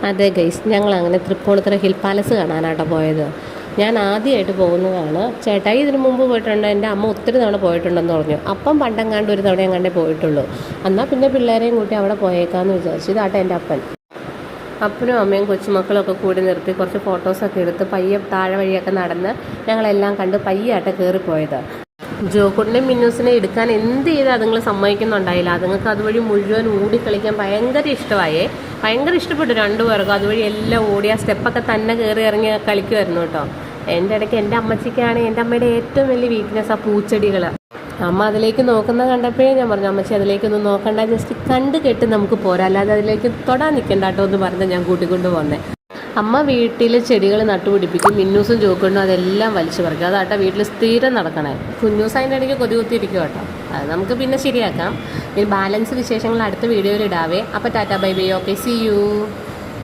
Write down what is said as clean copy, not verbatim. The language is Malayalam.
അതെ ഗൈസ്, ഞങ്ങൾ അങ്ങനെ തൃപ്പൂണിത്തുറ ഹിൽ പാലസ് കാണാനാട്ടോ പോയത്. ഞാൻ ആദ്യമായിട്ട് പോകുന്നതാണ്. ചേട്ടായി ഇതിനു മുമ്പ് പോയിട്ടുണ്ട്, എൻ്റെ അമ്മ ഒത്തിരി തവണ പോയിട്ടുണ്ടെന്ന് പറഞ്ഞു. അപ്പം പണ്ടെങ്ങാണ്ട് ഒരു തവണ എങ്ങാണ്ടേ പോയിട്ടുള്ളൂ. എന്നാൽ പിന്നെ പിള്ളേരെയും കൂട്ടി അവിടെ പോയേക്കാമെന്ന് വിചാരിച്ചു. ഇതാട്ടെ എൻ്റെ അപ്പൻ. അപ്പനും അമ്മയും കൊച്ചുമക്കളൊക്കെ കൂടി നിർത്തി കുറച്ച് ഫോട്ടോസൊക്കെ എടുത്ത് പയ്യെ താഴെ വഴിയൊക്കെ നടന്ന് ഞങ്ങളെല്ലാം കണ്ട് പയ്യായിട്ട് കയറിപ്പോയത്. ജോക്കുട്ടിനെ മിന്നൂസിനെ എടുക്കാൻ എന്ത് ചെയ്താൽ അതുങ്ങൾ സമ്മതിക്കുന്നുണ്ടായില്ല. അതുങ്ങൾക്ക് അതുവഴി മുഴുവൻ ഓടിക്കളിക്കാൻ ഭയങ്കര ഇഷ്ടമായേ, ഭയങ്കര ഇഷ്ടപ്പെട്ടു രണ്ടുപേർക്കും. അതുവഴി എല്ലാം ഓടി ആ സ്റ്റെപ്പൊക്കെ തന്നെ കയറി ഇറങ്ങി കളിക്കുമായിരുന്നു കേട്ടോ. എൻ്റെ ഇടയ്ക്ക് എൻ്റെ അമ്മച്ചിക്കാണ്, എൻ്റെ അമ്മയുടെ ഏറ്റവും വലിയ വീക്ക്നെസ് ആ പൂച്ചെടികൾ. അമ്മ അതിലേക്ക് നോക്കുന്ന കണ്ടപ്പോഴേ ഞാൻ പറഞ്ഞു, അമ്മച്ചി അതിലേക്കൊന്നും നോക്കണ്ട, ജസ്റ്റ് കണ്ട് കെട്ട് നമുക്ക് പോരാ, അല്ലാതെ അതിലേക്ക് തൊടാൻ നിൽക്കണ്ട കേട്ടോ എന്ന് പറഞ്ഞ് ഞാൻ കൂട്ടിക്കൊണ്ട് വന്നേ. അമ്മ വീട്ടിൽ ചെടികൾ നട്ടുപിടിപ്പിക്കും, മിന്നൂസും ചോക്കുണ്ടും അതെല്ലാം വലിച്ചു പറിക്കും. അതാട്ടോ വീട്ടിൽ സ്ഥിരം നടക്കണേ. കുഞ്ഞൂസ് അതിൻ്റെ ഇടയ്ക്ക് കൊതികുത്തിയിരിക്കും കേട്ടോ. അത് നമുക്ക് പിന്നെ ശരിയാക്കാം. ഇനി ബാലൻസ് വിശേഷങ്ങൾ അടുത്ത വീഡിയോയിൽ ഇടാവേ. അപ്പോൾ tata bye bye, okay, see U.